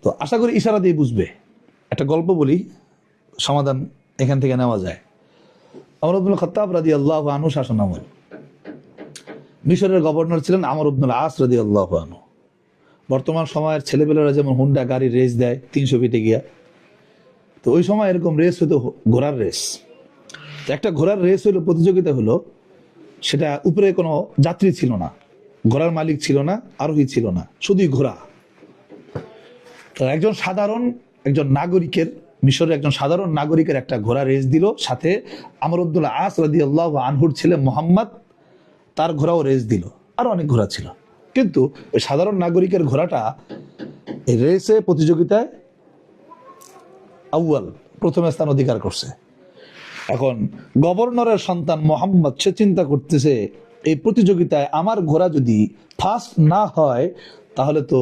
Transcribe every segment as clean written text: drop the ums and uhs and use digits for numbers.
তো আশা করি ইশারা দিয়ে বুঝবে। একটা গল্প বলি, সমাধান এখান থেকে নেওয়া যায়। ওমর ইবনুল খাত্তাব রাদিয়াল্লাহু আনহু শাসনামল, মিশরের গভর্নর ছিলেন আমর ইবনুল আস রাদিয়াল্লাহু আনহু। বর্তমান সময়ের ছেলেপেলেরা যেমন হুন্ডা গাড়ির রেস দেয় 300 ফিটে গিয়া, তো ওই সময় এরকম রেস হতো ঘোড়ার রেস। তো একটা ঘোড়ার রেস হইলো, প্রতিযোগিতা হলো, সেটা উপরে কোনো যাত্রী ছিল না, ঘোড়ার মালিক ছিল না, আরোহী ছিল না, শুধুই ঘোড়া। তো একজন সাধারণ একজন নাগরিকের, মিশরের একজন সাধারণ নাগরিকের একটা ঘোড়া রেস দিল, সাথে আমর ইবনুল আস রাদিয়াল্লাহু আনহুর ছেলে মুহাম্মদ, তার ঘোড়াও রেস দিল, আর অনেক ঘোড়া ছিল। কিন্তু ওই সাধারণ নাগরিকের ঘোড়াটা এই রেসে প্রতিযোগিতায় আউয়াল, প্রথম স্থান অধিকার করছে। এখন গভর্নরের সন্তান মোহাম্মদ, সে চিন্তা করতেছে এই প্রতিযোগিতায় আমার ঘোড়া যদি ফার্স্ট না হয়, তাহলে তো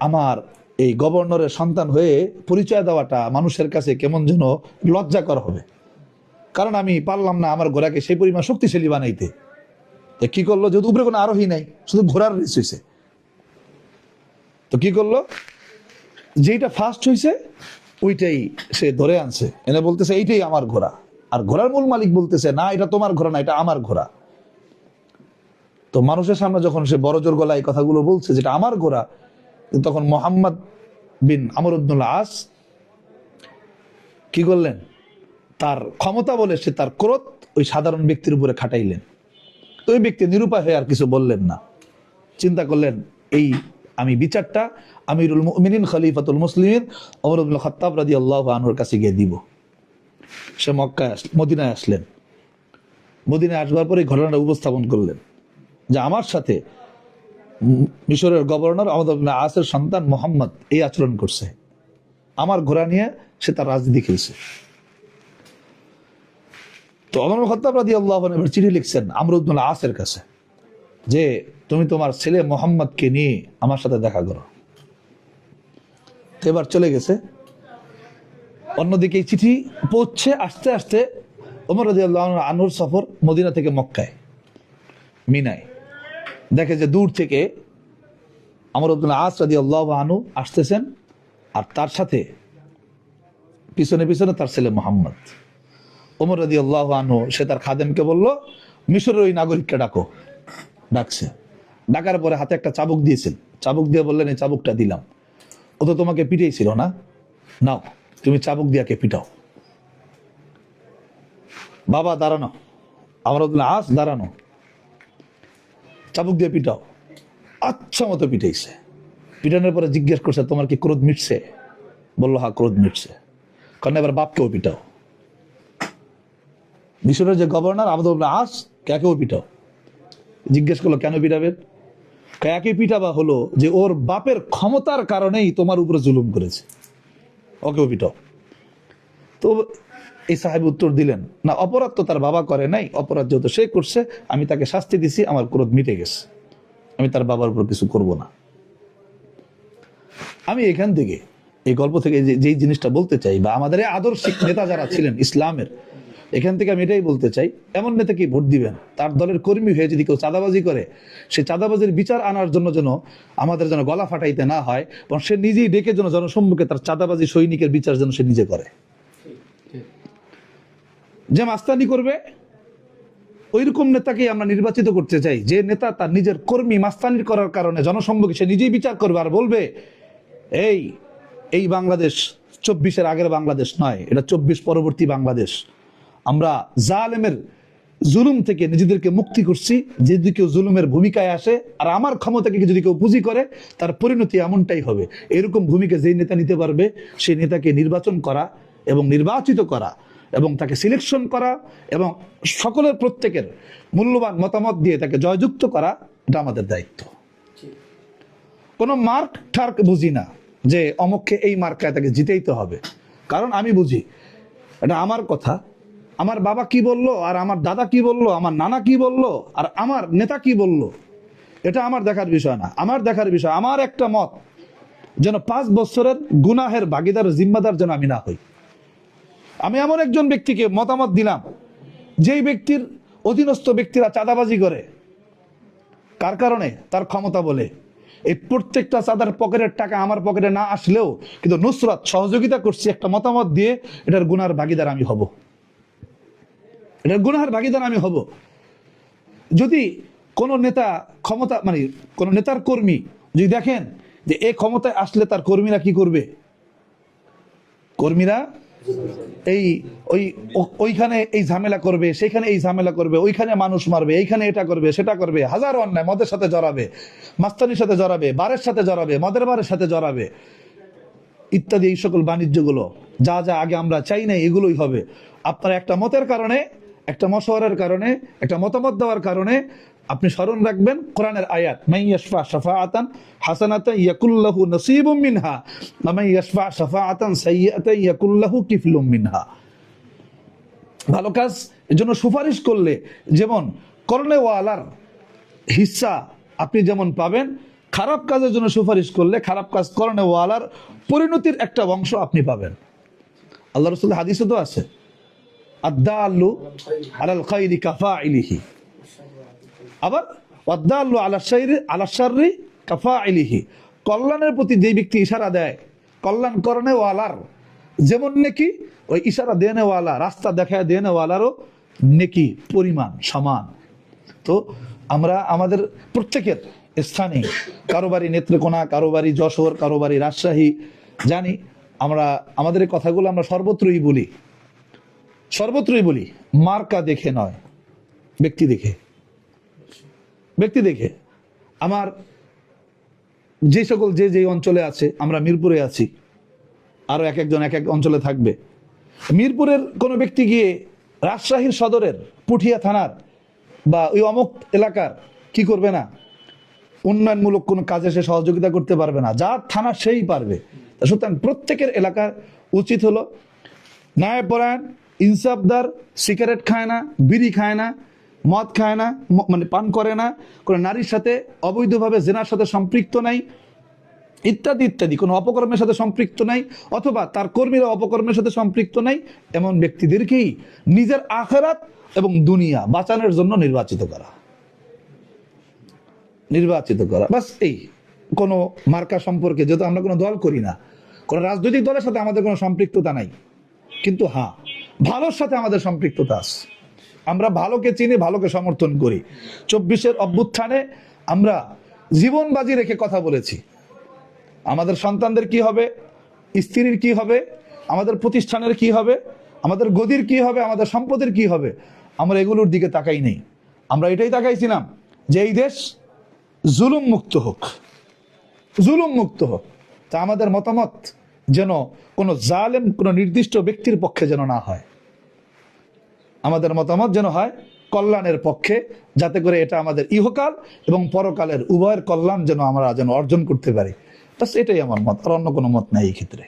আমার এই গভর্নরের সন্তান হয়ে পরিচয় দেওয়াটা মানুষের কাছে কেমন যেন লজ্জাকর হবে, কারণ আমি পারলাম না আমার ঘোড়াকে সেই পরিমাণ শক্তিশালী বানাইতে। কি করলো, যেহেতু উপরে কোনো আরোহী নাই, শুধু ঘোড়ার রেস হয়েছে, তো কি করলো, যেইটা ফার্স্ট হয়েছে ওইটাই সে ধরে আনছে, এনে বলতেছে এইটাই আমার ঘোড়া। আর ঘোড়ার মূল মালিক বলতেছে না, এটা তোমার ঘোড়া না, এটা আমার ঘোড়া। তো মানুষের সামনে যখন সে বড় জোর গলায় কথাগুলো বলছে যেটা আমার ঘোড়া, তখন মোহাম্মদ বিন আমর ইবনুল আস কি করলেন, তার ক্ষমতা বলে সে তার ক্রোধ ওই সাধারণ ব্যক্তির উপরে খাটাইলেন। তো ওই ব্যক্তি নিরুপায় হয়ে আর কিছু বললেন না, চিন্তা করলেন এই আমি বিচারটা আমিরুল মুমিনিন খলিফাতুল মুসলিমিন ওমর ইবনুল খাত্তাব রাদিয়াল্লাহু আনহুর কাছে গিয়ে দিব। সে মদিনায় আসলেন। মদিনায় আসবার পরে ঘটনাটা উপস্থাপন করলেন যে আমার সাথে মিশরের গভর্নর আমর ইবনুল আসের সন্তান মুহাম্মদ এই আচরণ করছে, আমার ঘোড়া নিয়ে সে তার রাজনীতি খেলছে। তো ওমর ইবনুল খাত্তাব রাদিয়াল্লাহু আনহু এবার চিঠি লিখছেন আমর ইবনুল আসের কাছে যে তুমি তোমার ছেলে মোহাম্মদকে নিয়ে আমার সাথে দেখা করো। এবার চলে গেছে। অন্যদিকে এই চিঠি পৌঁছছে, আস্তে আস্তে ওমর রাদিয়াল্লাহু আনহুর সফর মদিনা থেকে মক্কায়, মিনায় দেখে যে দূর থেকে আমর ইবনুল আস রাদিয়াল্লাহু আনহু আসতেছেন, আর তার সাথে পিছনে পিছনে তার ছেলে মোহাম্মদ। ওমর রাদিয়াল্লাহু আনহু সে তার খাদেমকে বলল, মিশরের ওই নাগরিককে ডাকো। ডাকছে, ডাকার পরে হাতে একটা চাবুক দিয়েছেন, চাবুক দিয়ে বললেন এই চাবুকটা দিলাম, ও তো তোমাকে পিটিয়েছিল না, নাও তুমি চাবুক দিয়াকে পিটাও। বাবা দাঁড়ানো, আমর ইবনুল আস দাঁড়ানো, চাবুক দিয়ে পিটাও। আচ্ছা মতো পিটাইছে। পিটানোর পরে জিজ্ঞেস করছে তোমার কি ক্রোধ মিটছে? বললো হ্যাঁ ক্রোধ মিটছে। কারণ এবার বাপকেও পিটাও। মিশরের যে গভর্নর আমর ইবনুল আস, কাকেও পিটাও। জিজ্ঞেস করলো কেন পিটাবেন? কাকে পিটাবা হলো যে ওর বাপের ক্ষমতার কারণেই তোমার উপরে জুলুম করেছে, ওকেও পিটাও। তো এই সাহেব উত্তর দিলেন না, অপরাধ তো তার বাবা করে নাই, অপরাধ যেহেতু সে করছে আমি তাকে শাস্তি দিছি, আমার ক্রোধ মিটে গেছে, আমি তার বাবার উপর কিছু করব না। আমি এখান থেকে এই গল্প থেকে যেই জিনিসটা বলতে চাই, বা আমাদের এই আদর্শিক নেতা যারা ছিলেন ইসলামের, এখান থেকে আমি এটাই বলতে চাই, এমন নেতাকে ভোট দিবেন তার দলের কর্মী হয়ে যদি কেউ চাঁদাবাজি করে, সে চাঁদাবাজির বিচার আনার জন্য যেন আমাদের যেন গলা ফাটাইতে না হয়, এবং সে নিজেই ডেকে যেন জনসম্মুখে তার চাঁদাবাজি সৈনিকের বিচার যেন সে নিজে করে। যে মাস্তানি করবে ওইরকম নেতাকেই আমরা নির্বাচিত করতে চাই, যে নেতা তার নিজের কর্মী মাস্তানি করার কারণে জনসম্মুখে সে নিজেই বিচার করবে আর বলবে এই বাংলাদেশ 24-এর আগের বাংলাদেশ নয়, এটা 24 পরবর্তী বাংলাদেশ। আমরা জালেমের জুলুম থেকে নিজেদেরকে মুক্তি করছি, যদি কেউ জুলুমের ভূমিকায় আসে আর আমার ক্ষমতাকে যদি কেউ পুঁজি করে, তার পরিণতি এমনটাই হবে। এরকম ভূমিকা যেই নেতা নিতে পারবে, সেই নেতাকে নির্বাচন করা এবং নির্বাচিত করা এবং তাকে সিলেকশন করা এবং সকলের প্রত্যেকের মূল্যবান মতামত দিয়ে তাকে জয়যুক্ত করা, এটা আমাদের দায়িত্ব। কোনো মার্ক ঠার্ক বুঝি না যে অমুককে এই মার্কায় তাকে জিতেইতে হবে, কারণ আমি বুঝি এটা আমার কথা, আমার বাবা কি বললো আর আমার দাদা কি বললো, আমার নানা কি বললো আর আমার নেতা কি বললো, এটা আমার দেখার বিষয় না। আমার দেখার বিষয় আমার একটা মত যেন 5 বছরের গুনাহের ভাগিদার জিম্মাদার যেন আমি না হই। আমি এমন একজন ব্যক্তিকে মতামত দিলাম যেই ব্যক্তির অধীনস্থ ব্যক্তিরা চাঁদাবাজি করে, কার কারণে? তার ক্ষমতা বলে। এই প্রত্যেকটা চাঁদার পকেটের টাকা আমার পকেটে না আসলেও কিন্তু নুসরাত সহযোগিতা করছি একটা মতামত দিয়ে, এটার গুনার ভাগিদার আমি হব, এটার গুনার ভাগিদার আমি হব। যদি কোন নেতা ক্ষমতা মানে কোন নেতার কর্মী যদি দেখেন যে এই ক্ষমতায় আসলে তার কর্মীরা কি করবে, কর্মীরা এই ওইখানে এই ঝামেলা করবে, সেখানে এই ঝামেলা করবে, ওইখানে মানুষ মারবে, এইখানে এটা করবে সেটা করবে, হাজার অন্যায়, মদের সাথে জড়াবে, মাস্তানির সাথে জড়াবে, বারের সাথে জড়াবে, মদের বারের সাথে জড়াবে ইত্যাদি, এই সকল বাণিজ্যগুলো যা যা আগে আমরা চাই না এগুলোই হবে। আপনার একটা মতের কারণে, একটা মশওয়ারার কারণে, একটা মতামত দেওয়ার কারণে আপনি স্মরণ রাখবেন কোরআনের আয়াত, মান ইয়াশফা শাফাআতান হাসানাতান ইয়াকুল্লাহু নসীবুম মিনহা ওয়া মান ইয়াশফা শাফাআতান সাইয়্যাতান ইয়াকুল্লাহু কিফলুম মিনহা। ভালো কাজ এর জন্য সুপারিশ করলে যেমন করনেওয়ালার হিস্সা আপনি যেমন পাবেন, খারাপ কাজের জন্য সুপারিশ করলে খারাপ কাজ করনেওয়ালার পরিণতির একটা অংশ আপনি পাবেন। আল্লাহ রাসূলের হাদিসে তো আছে, আদ-দাল্লু আলাল খাইরি কাফাইলিহি, আবার ওয়াদ-দাল্লু আলা শাররি কাফাইলিহি, কল্যাণের প্রতি যে ব্যক্তি ইশারা দেয়, কল্যাণ করনেওয়ালার যেমন নেকি, ওই ইশারা দেনেওয়ালা, রাস্তা দেখায় দেনেওয়ালারও নেকি পরিমাণ সমান। তো আমরা আমাদের প্রত্যেকের স্থানে, কারোবারি নেত্রকোনা, কারোবারি যশোর, কারোবারি রাজশাহী, জানি আমরা আমাদের এই কথাগুলো আমরা সর্বত্রই বলি, সর্বত্রই বলি, মার্কা দেখে নয়, ব্যক্তি দেখে, ব্যক্তি দেখে। আমার যে সকল যে অঞ্চলে আছে, আমরা মিরপুরে আছি, আরো এক একজন এক এক অঞ্চলে থাকবে, মিরপুরের কোনো ব্যক্তি গিয়ে রাজশাহীর সদরের পুঠিয়া থানার বা ওই অমুক এলাকার কি করবে না, উন্নয়নমূলক কোনো কাজে সে সহযোগিতা করতে পারবে না, যার থানা সেই পারবে। সুতরাং প্রত্যেকের এলাকার উচিত হলো ন্যায়পরায়ণ, ইনসাফদার, সিগারেট খায় না, বিড়ি খায় না, মদ খায় না, মানে পান করে না, কোনো নারীর সাথে অবৈধভাবে জেনার সাথে সম্পৃক্ত নাই, ইত্যাদি ইত্যাদি, কোনো অপকর্মের সাথে সম্পৃক্ত নাই, অথবা তার কর্মীরা অপকর্মের সাথে সম্পৃক্ত নাই, এমন ব্যক্তিদেরকেই নিজের আখিরাত এবং দুনিয়া বাঁচানোর জন্য নির্বাচিত করা, নির্বাচিত করা। বাস এই কোনো মার্কা সম্পর্কে, যেহেতু আমরা কোনো দল করি না, কোনো রাজনৈতিক দলের সাথে আমাদের কোনো সম্পৃক্ততা নাই, কিন্তু হ্যাঁ ভালোর সাথে আমাদের সম্পৃক্ততা আছে, আমরা ভালোকে চিনি, ভালোকে সমর্থন করি। 24-এর অভ্যুত্থানে আমরা জীবন বাজি রেখে কথা বলেছি, আমাদের সন্তানদের কি হবে, স্ত্রীর কি হবে, আমাদের প্রতিষ্ঠানের কি হবে, আমাদের গদির কি হবে, আমাদের সম্পদের কি হবে, আমরা এগুলোর দিকে তাকাই নেই। আমরা এটাই তাকাইছিলাম যে এই দেশ জুলুম মুক্ত হোক, জুলুম মুক্ত হোক। তা আমাদের মতামত যেন কোনো জালেম কোনো নির্দিষ্ট ব্যক্তির পক্ষে যেন না হয়, আমাদের মতামত যেন হয় কল্যাণের পক্ষে, যাতে করে এটা আমাদের ইহকাল এবং পরকালের উভয়ের কল্যাণ যেন আমরা যেন অর্জন করতে পারি। বাস এটাই আমার মত, আর অন্য কোনো মত নাই এই ক্ষেত্রে।